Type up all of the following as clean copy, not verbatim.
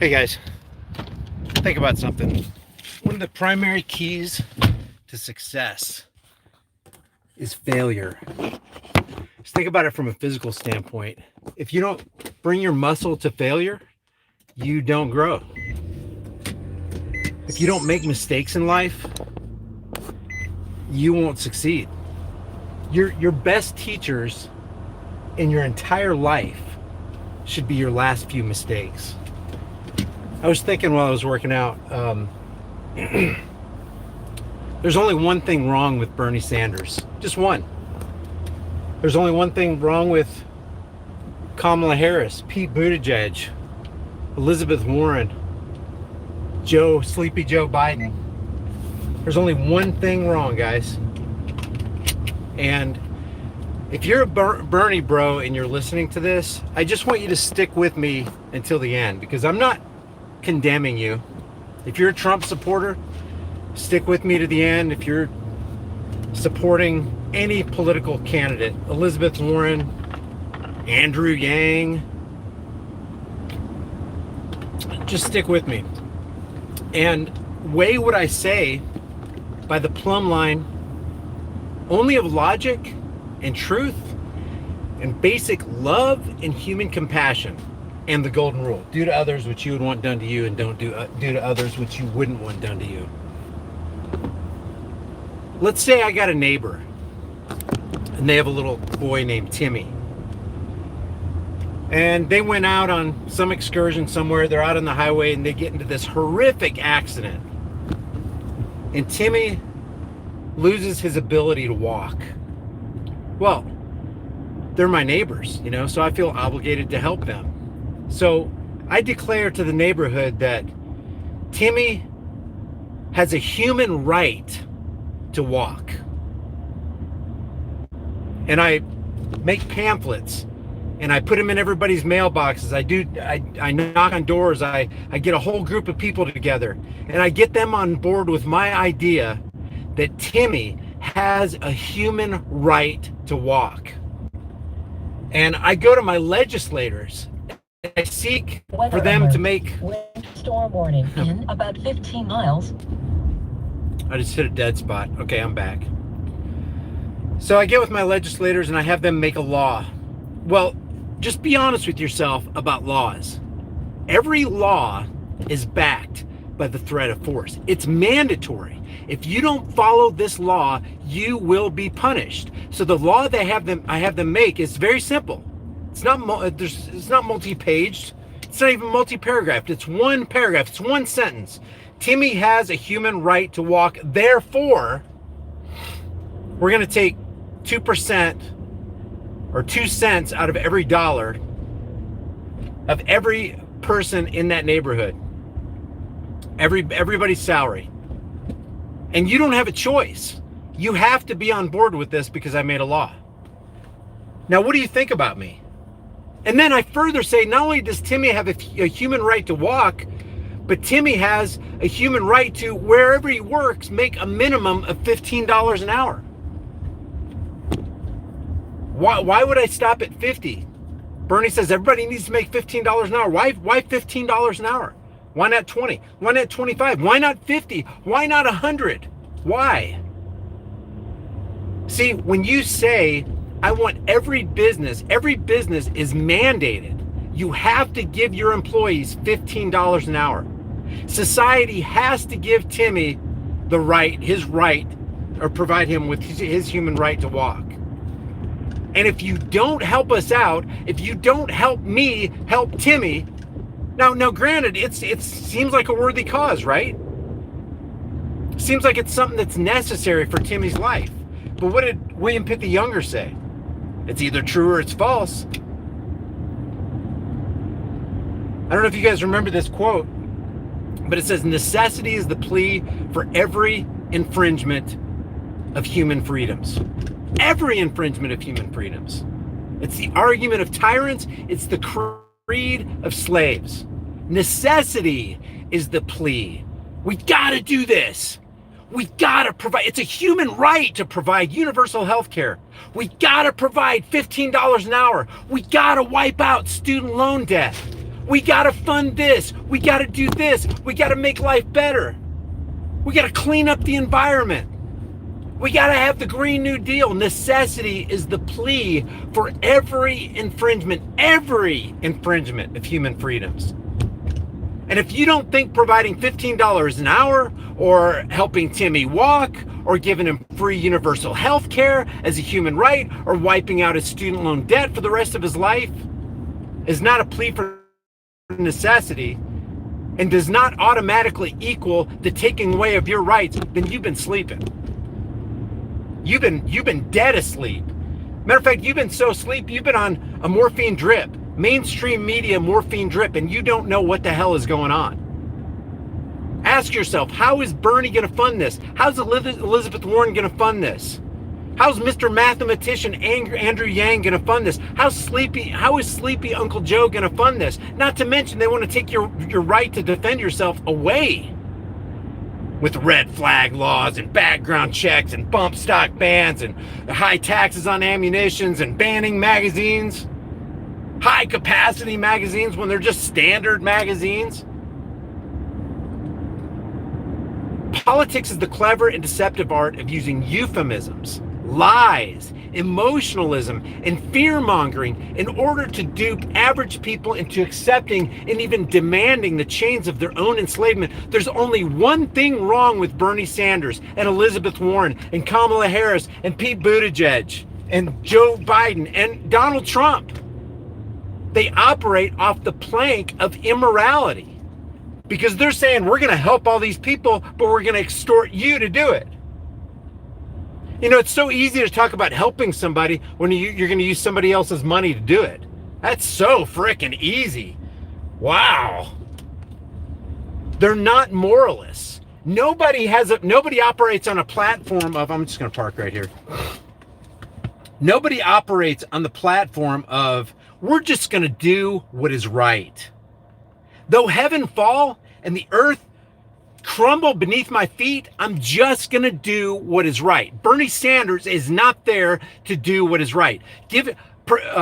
Hey guys, think about something. One of the primary keys to success is failure. Just think about it from a physical standpoint. If you don't bring your muscle to failure, you don't grow. If you don't make mistakes in life, you won't succeed. Your best teachers in your entire life should be your last few mistakes. I was thinking while I was working out, there's only one thing wrong with Bernie Sanders. Just one. There's only one thing wrong with Kamala Harris, Pete Buttigieg, Elizabeth Warren, Sleepy Joe Biden. There's only one thing wrong, guys. And if you're a Bernie bro and you're listening to this, I just want you to stick with me until the end, because I'm not condemning you. If you're a Trump supporter, stick with me to the end. If you're supporting any political candidate, Elizabeth Warren, Andrew Yang, just stick with me and weigh what I say by the plumb line only of logic and truth and basic love and human compassion, and the golden rule: do to others what you would want done to you, and don't do to others what you wouldn't want done to you. Let's say I got a neighbor and they have a little boy named Timmy, and they went out on some excursion somewhere. They're out on the highway and they get into this horrific accident, and Timmy loses his ability to walk. Well, they're my neighbors, so I feel obligated to help them. So I declare to the neighborhood that Timmy has a human right to walk. And I make pamphlets and I put them in everybody's mailboxes. I knock on doors. I get a whole group of people together and I get them on board with my idea that Timmy has a human right to walk. And I go to my legislators. I seek for them to make storm warning in about 15 miles. I just hit a dead spot. Okay, I'm back. So I get with my legislators and I have them make a law. Well, just be honest with yourself about laws. Every law is backed by the threat of force. It's mandatory. If you don't follow this law, you will be punished. So the law I have them make is very simple. It's not multi-paged. It's not even multi-paragraphed. It's one paragraph. It's one sentence. Timmy has a human right to walk. Therefore, we're going to take 2% or 2 cents out of every dollar of every person in that neighborhood. Everybody's salary. And you don't have a choice. You have to be on board with this because I made a law. Now, what do you think about me? And then I further say, not only does Timmy have a human right to walk, but Timmy has a human right to, wherever he works, make a minimum of $15 an hour. Why would I stop at 50? Bernie says everybody needs to make $15 an hour. Why $15 an hour? Why not 20? Why not 25? Why not 50? Why not 100? Why? See, when you say, I want every business is mandated. You have to give your employees $15 an hour. Society has to give Timmy his right, or provide him with his human right to walk. And if you don't help us out, if you don't help me help Timmy, now granted, it seems like a worthy cause, right? Seems like it's something that's necessary for Timmy's life. But what did William Pitt the Younger say? It's either true or it's false. I don't know if you guys remember this quote, but it says, necessity is the plea for every infringement of human freedoms. Every infringement of human freedoms. It's the argument of tyrants. It's the creed of slaves. Necessity is the plea. We gotta do this. We gotta provide, it's a human right to provide universal health care. We gotta provide $15 an hour. We gotta wipe out student loan debt. We got to fund this. We got to do this. We got to make life better. We got to clean up the environment. We got to have the Green New Deal. Necessity is the plea for every infringement of human freedoms. And if you don't think providing $15 an hour or helping Timmy walk or giving him free universal health care as a human right or wiping out his student loan debt for the rest of his life is not a plea for necessity and does not automatically equal the taking away of your rights, then you've been sleeping. You've been dead asleep. Matter of fact, you've been so asleep, you've been on a morphine drip, mainstream media morphine drip, and you don't know what the hell is going on. Ask yourself, how is Bernie going to fund this? How's Elizabeth Warren going to fund this? How's Mr. Mathematician Andrew Yang going to fund this? How is sleepy Uncle Joe going to fund this? Not to mention they want to take your right to defend yourself away with red flag laws and background checks and bump stock bans and high taxes on ammunitions and banning magazines, high capacity magazines when they're just standard magazines. Politics is the clever and deceptive art of using euphemisms, lies, emotionalism, and fear-mongering in order to dupe average people into accepting and even demanding the chains of their own enslavement. There's only one thing wrong with Bernie Sanders and Elizabeth Warren and Kamala Harris and Pete Buttigieg and Joe Biden and Donald Trump. They operate off the plank of immorality because they're saying we're going to help all these people, but we're going to extort you to do it. You know, it's so easy to talk about helping somebody when you're going to use somebody else's money to do it. That's so freaking easy. Wow. They're not moralists. Nobody operates on a platform of, I'm just going to park right here. Nobody operates on the platform of, we're just going to do what is right. Though heaven fall and the earth crumble beneath my feet, I'm just going to do what is right. Bernie Sanders is not there to do what is right.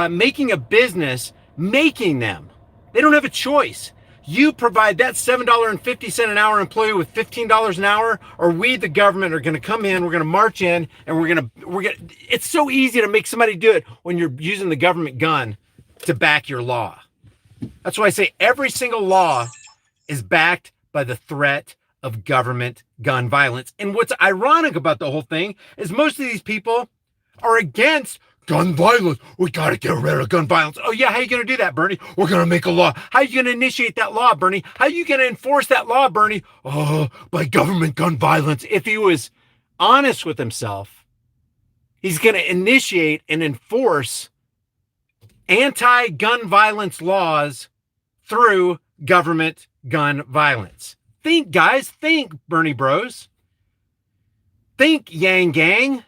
Making a business, making them. They don't have a choice. You provide that $7.50 an hour employee with $15 an hour, or we, the government, are going to come in, we're going to march in, and we're going to, it's so easy to make somebody do it when you're using the government gun to back your law. That's why I say every single law is backed by the threat of government gun violence. And what's ironic about the whole thing is most of these people are against gun violence. We got to get rid of gun violence. Oh yeah, how are you going to do that, Bernie? We're going to make a law. How are you going to initiate that law, Bernie? How are you going to enforce that law, Bernie? Oh, by government gun violence. If he was honest with himself, he's going to initiate and enforce anti-gun violence laws through government gun violence. Think, guys, think, Bernie bros. Think, Yang Gang.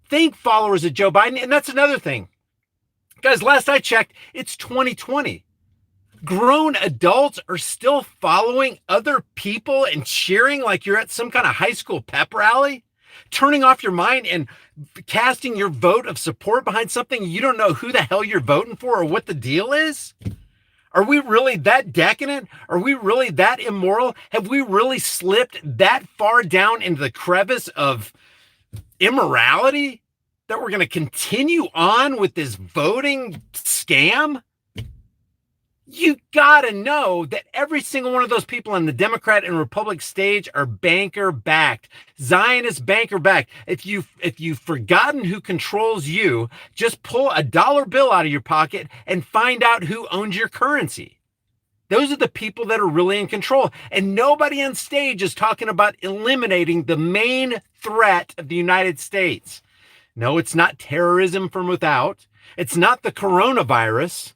Think, followers of Joe Biden. And that's another thing. Guys, last I checked, it's 2020. Grown adults are still following other people and cheering like you're at some kind of high school pep rally, turning off your mind and casting your vote of support behind something you don't know who the hell you're voting for or what the deal is. Are we really that decadent? Are we really that immoral? Have we really slipped that far down into the crevice of immorality that we're going to continue on with this voting scam? You got to know that every single one of those people on the Democrat and Republican stage are banker backed, Zionist banker backed. If you've forgotten who controls you, just pull a dollar bill out of your pocket and find out who owns your currency. Those are the people that are really in control. And nobody on stage is talking about eliminating the main threat of the United States. No, it's not terrorism from without. It's not the coronavirus.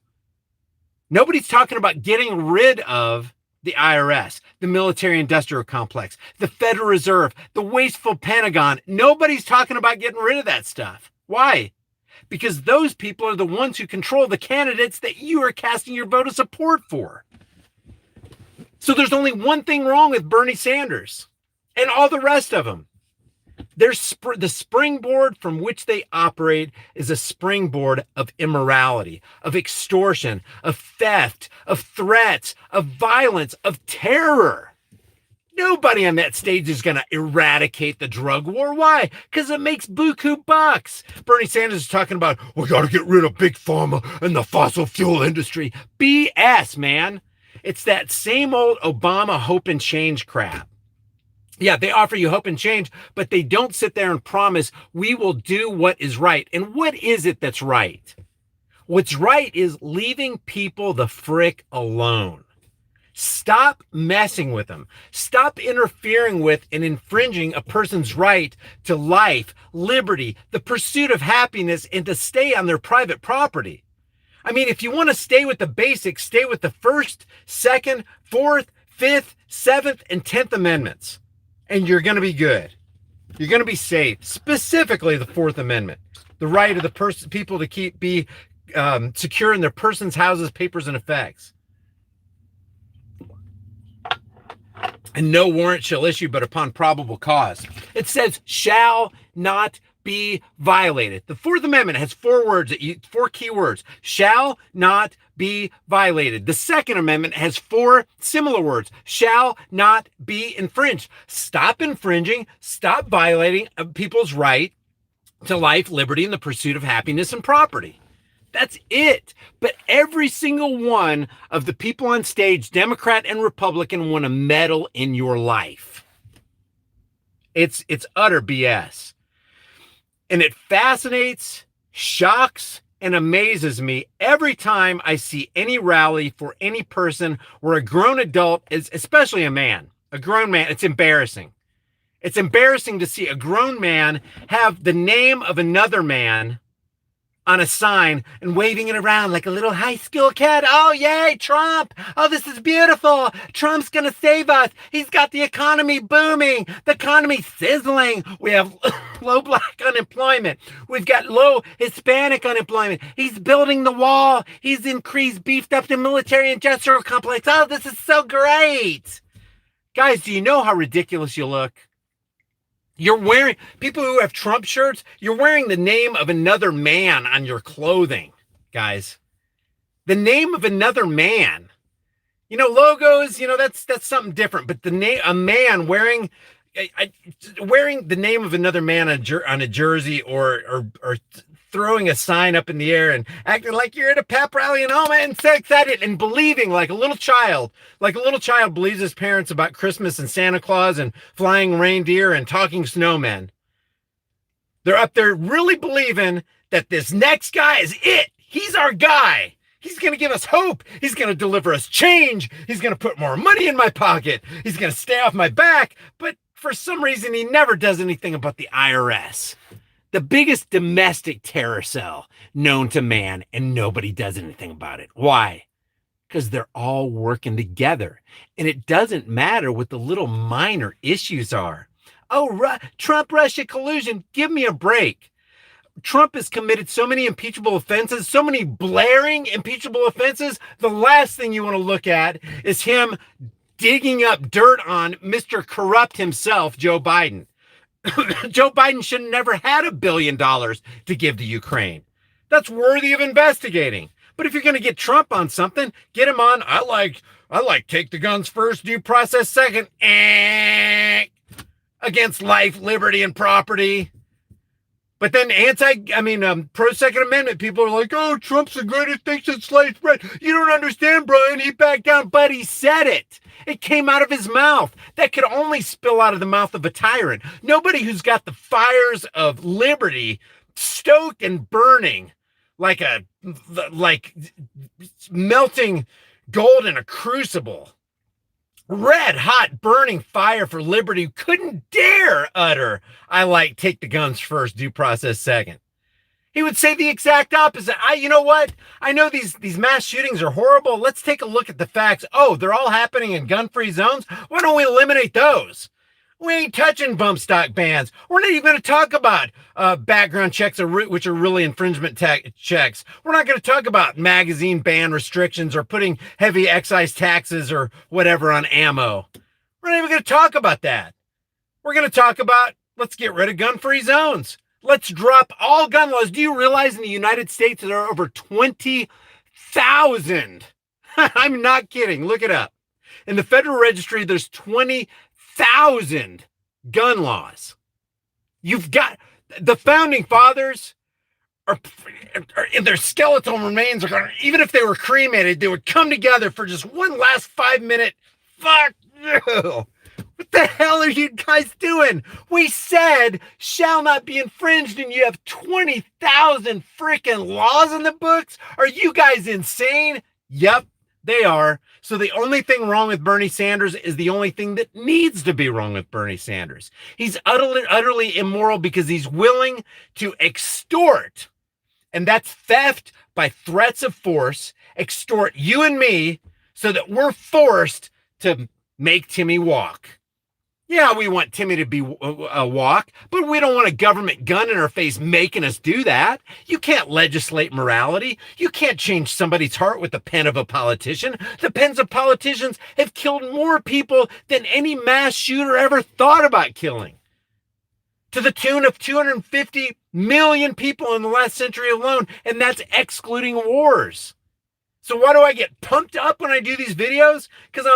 Nobody's talking about getting rid of the IRS, the military-industrial complex, the Federal Reserve, the wasteful Pentagon. Nobody's talking about getting rid of that stuff. Why? Because those people are the ones who control the candidates that you are casting your vote of support for. So there's only one thing wrong with Bernie Sanders and all the rest of them. The springboard from which they operate is a springboard of immorality, of extortion, of theft, of threats, of violence, of terror. Nobody on that stage is going to eradicate the drug war. Why? Because it makes buku bucks. Bernie Sanders is talking about, we got to get rid of big pharma and the fossil fuel industry. BS, man. It's that same old Obama hope and change crap. Yeah, they offer you hope and change, but they don't sit there and promise we will do what is right. And what is it that's right? What's right is leaving people the frick alone. Stop messing with them. Stop interfering with and infringing a person's right to life, liberty, the pursuit of happiness, and to stay on their private property. I mean, if you want to stay with the basics, stay with the First, Second, Fourth, Fifth, Seventh, and 10th Amendments. And you're going to be good. You're going to be safe. Specifically, the Fourth Amendment, the right of the people to be secure in their persons, houses, papers, and effects. And no warrant shall issue but upon probable cause. It says shall not be violated. The Fourth Amendment has four key words. Shall not be violated. The Second Amendment has four similar words. Shall not be infringed. Stop infringing. Stop violating people's right to life, liberty, and the pursuit of happiness and property. That's it. But every single one of the people on stage, Democrat and Republican, want to meddle in your life. It's utter BS. And it fascinates, shocks, and amazes me every time I see any rally for any person where a grown adult is, especially a grown man, it's embarrassing. It's embarrassing to see a grown man have the name of another man on a sign and waving it around like a little high school kid. Oh, yay, Trump. Oh, this is beautiful. Trump's going to save us. He's got the economy booming, the economy sizzling. We have low black unemployment. We've got low Hispanic unemployment. He's building the wall. He's beefed up the military industrial complex. Oh, this is so great. Guys, do you know how ridiculous you look? You're wearing, people who have Trump shirts, you're wearing the name of another man on your clothing, guys. The name of another man. You know, logos, you know, that's something different. But a man wearing the name of another man on a jersey or throwing a sign up in the air and acting like you're at a pep rally and oh man, so excited and believing like a little child believes his parents about Christmas and Santa Claus and flying reindeer and talking snowmen. They're up there really believing that this next guy is it. He's our guy. He's going to give us hope. He's going to deliver us change. He's going to put more money in my pocket. He's going to stay off my back. But for some reason, he never does anything about the IRS. The biggest domestic terror cell known to man, and nobody does anything about it. Why? Because they're all working together. And it doesn't matter what the little minor issues are. Oh, Trump-Russia collusion, give me a break. Trump has committed so many impeachable offenses, so many blaring impeachable offenses. The last thing you want to look at is him digging up dirt on Mr. Corrupt himself, Joe Biden. Joe Biden should have never had $1 billion to give to Ukraine. That's worthy of investigating. But if you're going to get Trump on something, get him on. I like take the guns first, due process second. Against life, liberty, and property. But then pro-Second Amendment people are like, oh, Trump's the greatest thing since sliced bread. You don't understand, Brian. He backed down, but he said it. It came out of his mouth. That could only spill out of the mouth of a tyrant. Nobody who's got the fires of liberty stoked and burning like melting gold in a crucible. Red hot burning fire for liberty couldn't dare utter, take the guns first, due process second. He would say the exact opposite. You know what? I know these mass shootings are horrible. Let's take a look at the facts. Oh, they're all happening in gun-free zones? Why don't we eliminate those? We ain't touching bump stock bans. We're not even going to talk about background checks, which are really infringement checks. We're not going to talk about magazine ban restrictions or putting heavy excise taxes or whatever on ammo. We're not even going to talk about that. We're going to talk about Let's get rid of gun-free zones. Let's drop all gun laws. Do you realize in the United States there are over 20,000? I'm not kidding. Look it up. In the Federal Registry, there's 20,000 gun laws. You've got the founding fathers are in their skeletal remains are going to, even if they were cremated, they would come together for just one last 5-minute fuck you. What the hell are you guys doing? We said shall not be infringed, and you have 20,000 freaking laws in the books? Are you guys insane? Yep, they are. So the only thing wrong with Bernie Sanders is the only thing that needs to be wrong with Bernie Sanders. He's utterly immoral because he's willing to extort, and that's theft by threats of force, extort you and me so that we're forced to make Timmy walk. Yeah, we want Timmy to be a walk, but we don't want a government gun in our face making us do that. You can't legislate morality. You can't change somebody's heart with the pen of a politician. The pens of politicians have killed more people than any mass shooter ever thought about killing, to the tune of 250 million people in the last century alone, and that's excluding wars. So why do I get pumped up when I do these videos? Because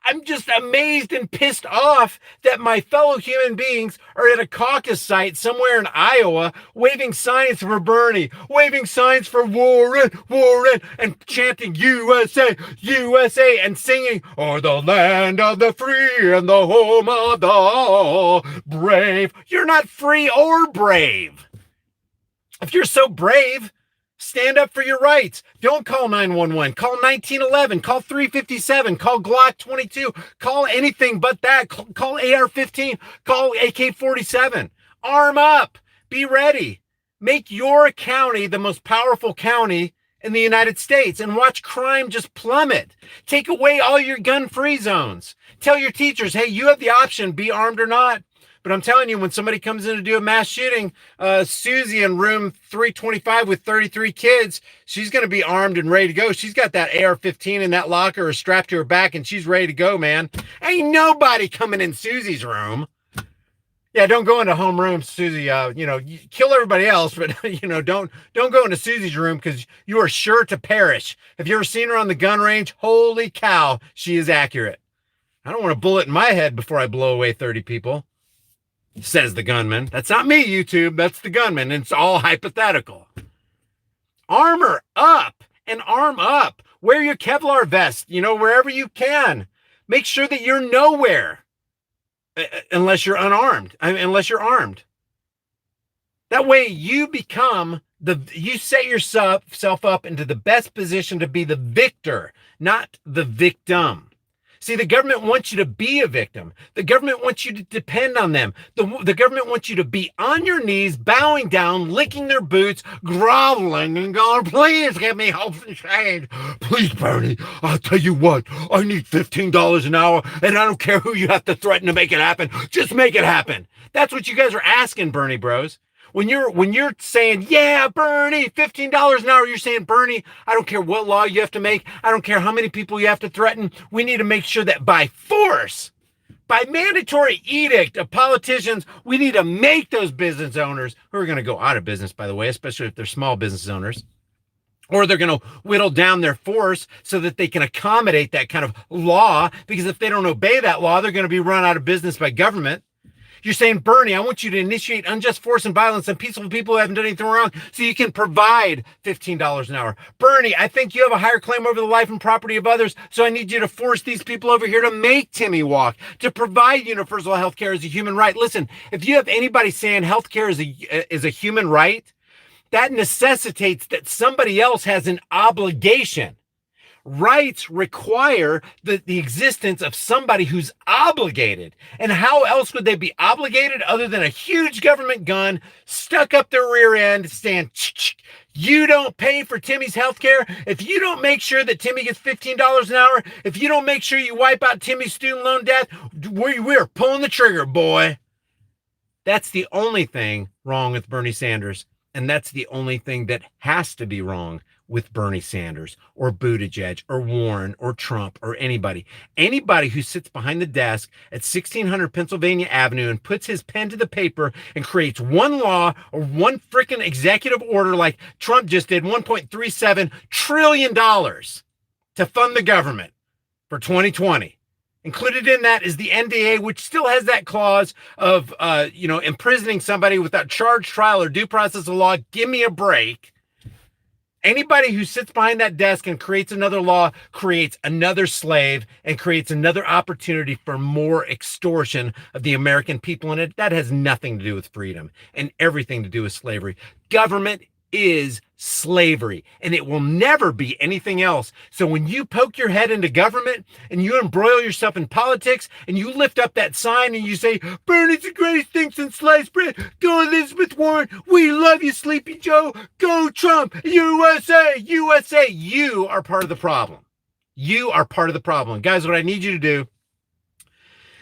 I'm just amazed and pissed off that my fellow human beings are at a caucus site somewhere in Iowa waving signs for Bernie, waving signs for Warren, and chanting USA, USA, and singing, "Oh, the land of the free and the home of the brave." You're not free or brave. If you're so brave, stand up for your rights. Don't call 911. Call 1911. Call 357. Call Glock 22. Call anything but that. Call AR-15. Call AK-47. Arm up. Be ready. Make your county the most powerful county in the United States and watch crime just plummet. Take away all your gun-free zones. Tell your teachers, hey, you have the option, be armed or not. But I'm telling you, when somebody comes in to do a mass shooting, Susie in room 325 with 33 kids, she's going to be armed and ready to go. She's got that AR-15 in that locker strapped to her back, and she's ready to go, man. Ain't nobody coming in Susie's room. Yeah, don't go into homeroom, Susie. You kill everybody else, but don't go into Susie's room because you are sure to perish. Have you ever seen her on the gun range? Holy cow, she is accurate. I don't want a bullet in my head before I blow away 30 people. Says the gunman. That's not me, YouTube. That's the gunman. And it's all hypothetical. Armor up and arm up. Wear your Kevlar vest, wherever you can. Make sure that you're nowhere unless you're unarmed, unless you're armed. That way you set yourself up into the best position to be the victor, not the victim. See, the government wants you to be a victim. The government wants you to depend on them. The government wants you to be on your knees, bowing down, licking their boots, groveling, and going, "Please give me hope and change. Please, Bernie, I'll tell you what, I need $15 an hour, and I don't care who you have to threaten to make it happen. Just make it happen." That's what you guys are asking, Bernie bros. When you're saying, yeah, Bernie, $15 an hour, you're saying, Bernie, I don't care what law you have to make. I don't care how many people you have to threaten. We need to make sure that by force, by mandatory edict of politicians, we need to make those business owners, who are going to go out of business, by the way, especially if they're small business owners, or they're going to whittle down their force so that they can accommodate that kind of law, because if they don't obey that law, they're going to be run out of business by government. You're saying, Bernie, I want you to initiate unjust force and violence on peaceful people who haven't done anything wrong so you can provide $15 an hour. Bernie, I think you have a higher claim over the life and property of others, so I need you to force these people over here to make Timmy walk, to provide universal health care as a human right. Listen, if you have anybody saying health care is a human right, that necessitates that somebody else has an obligation. Rights require the existence of somebody who's obligated. And how else would they be obligated other than a huge government gun stuck up their rear end saying, you don't pay for Timmy's health care? If you don't make sure that Timmy gets $15 an hour, if you don't make sure you wipe out Timmy's student loan debt, we're pulling the trigger, boy. That's the only thing wrong with Bernie Sanders. And that's the only thing that has to be wrong with Bernie Sanders or Buttigieg or Warren or Trump or anybody. Anybody who sits behind the desk at 1600 Pennsylvania Avenue and puts his pen to the paper and creates one law or one freaking executive order like Trump just did, $1.37 trillion to fund the government for 2020. Included in that is the NDA, which still has that clause of, imprisoning somebody without charge, trial, or due process of law. Give me a break. Anybody who sits behind that desk and creates another law creates another slave and creates another opportunity for more extortion of the American people. And that has nothing to do with freedom and everything to do with slavery. Government is slavery, and it will never be anything else. So when you poke your head into government and you embroil yourself in politics and you lift up that sign and you say, Bernie's the greatest thing since sliced bread, go Elizabeth Warren, we love you, Sleepy Joe, go Trump, USA, USA, you are part of the problem. You are part of the problem. Guys, what I need you to do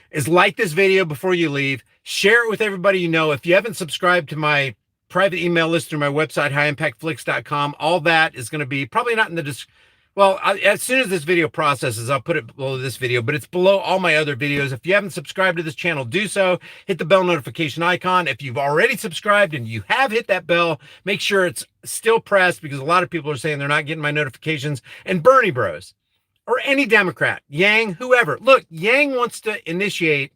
is like this video before you leave, share it with everybody you know. If you haven't subscribed to my private email list through my website, highimpactflix.com. All that is going to be probably not in the as soon as this video processes, I'll put it below this video, but it's below all my other videos. If you haven't subscribed to this channel, do so. Hit the bell notification icon. If you've already subscribed and you have hit that bell, make sure it's still pressed, because a lot of people are saying they're not getting my notifications. And Bernie Bros, or any Democrat, Yang, whoever. Look, Yang wants to initiate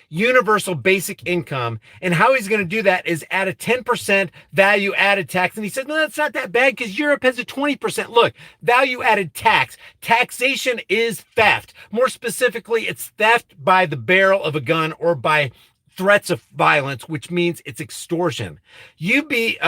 universal basic income, and how he's going to do that is add a 10% value added tax. And he said, no, that's not that bad because Europe has a 20%. Look, value added tax. Taxation is theft. More specifically, it's theft by the barrel of a gun or by threats of violence, which means it's extortion. UBI,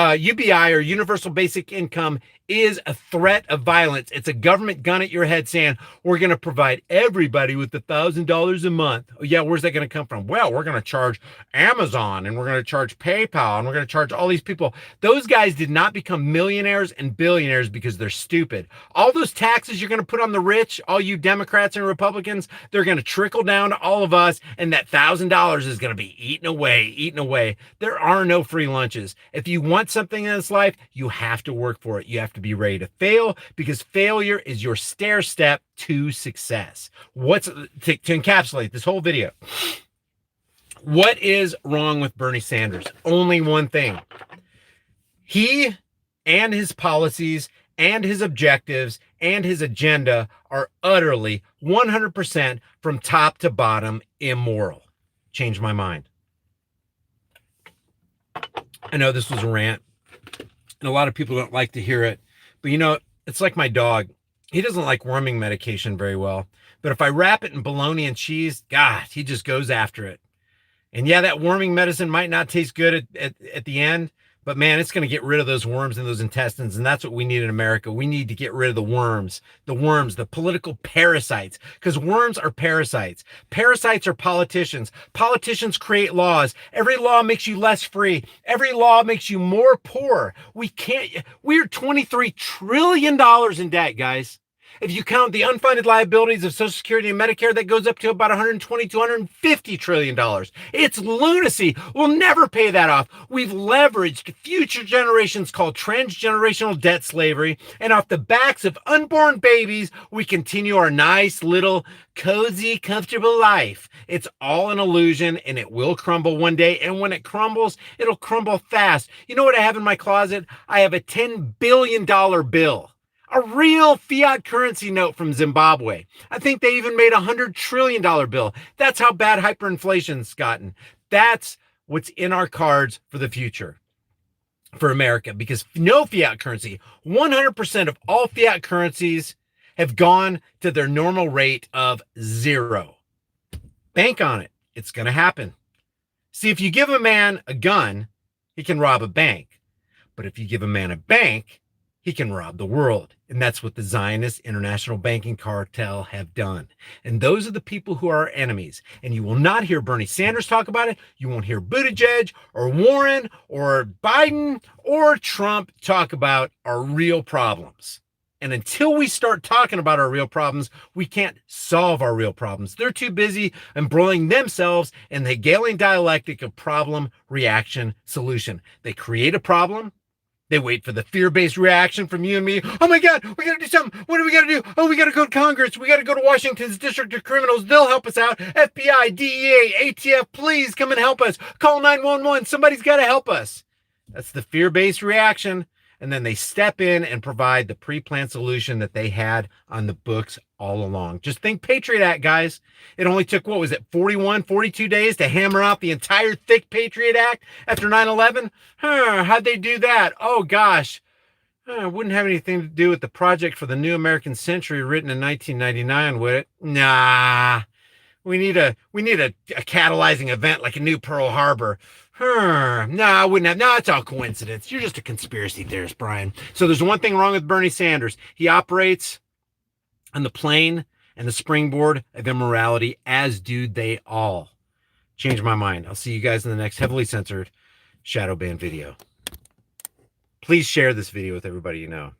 or universal basic income, is a threat of violence. It's a government gun at your head saying, we're going to provide everybody with $1,000 a month. Oh, yeah, where's that going to come from? Well, we're going to charge Amazon, and we're going to charge PayPal, and we're going to charge all these people. Those guys did not become millionaires and billionaires because they're stupid. All those taxes you're going to put on the rich, all you Democrats and Republicans, they're going to trickle down to all of us, and that $1,000 is going to be eaten away. There are no free lunches. If you want something in this life, you have to work for it. You have to be ready to fail, because failure is your stair step to success. To encapsulate this whole video, what is wrong with Bernie Sanders? Only one thing. He and his policies and his objectives and his agenda are utterly 100% from top to bottom immoral. Changed my mind. I know this was a rant, and a lot of people don't like to hear it, but it's like my dog. He doesn't like worming medication very well, but if I wrap it in bologna and cheese, God, he just goes after it. And yeah, that worming medicine might not taste good at the end, but man, it's going to get rid of those worms in those intestines. And that's what we need in America. We need to get rid of the worms, the political parasites, because worms are parasites. Parasites are politicians. Politicians create laws. Every law makes you less free. Every law makes you more poor. We're $23 trillion in debt, guys. If you count the unfunded liabilities of Social Security and Medicare, that goes up to about $120 to $150 trillion. It's lunacy. We'll never pay that off. We've leveraged future generations called transgenerational debt slavery, and off the backs of unborn babies, we continue our nice little cozy, comfortable life. It's all an illusion, and it will crumble one day. And when it crumbles, it'll crumble fast. You know what I have in my closet? I have a $10 billion bill. A real fiat currency note from Zimbabwe. I think they even made a $100 trillion bill. That's how bad hyperinflation's gotten. That's what's in our cards for the future for America, because no fiat currency, 100% of all fiat currencies have gone to their normal rate of 0. Bank on it. It's going to happen. See, if you give a man a gun, he can rob a bank. But if you give a man a bank, he can rob the world. And that's what the Zionist international banking cartel have done. And those are the people who are our enemies. And you will not hear Bernie Sanders talk about it. You won't hear Buttigieg or Warren or Biden or Trump talk about our real problems. And until we start talking about our real problems, we can't solve our real problems. They're too busy embroiling themselves in the Hegelian dialectic of problem, reaction, solution. They create a problem, They wait for the fear-based reaction from you and me. Oh my God, we gotta do something. What do we gotta do? Oh, we gotta go to Congress. We gotta go to Washington's District of Criminals. They'll help us out. FBI, DEA, ATF, please come and help us. Call 911. Somebody's gotta help us. That's the fear-based reaction. And then they step in and provide the pre-planned solution that they had on the books all along. Just think Patriot Act, guys. It only took, 42 days to hammer out the entire thick Patriot Act after 9/11? How'd they do that? Oh, gosh. It wouldn't have anything to do with the project for the new American century written in 1999, would it? Nah. We need a catalyzing event like a new Pearl Harbor. No, I wouldn't have. No, it's all coincidence. You're just a conspiracy theorist, Brian. So there's one thing wrong with Bernie Sanders. He operates on the plane and the springboard of immorality, as do they all. Change my mind. I'll see you guys in the next heavily censored shadow ban video. Please share this video with everybody you know.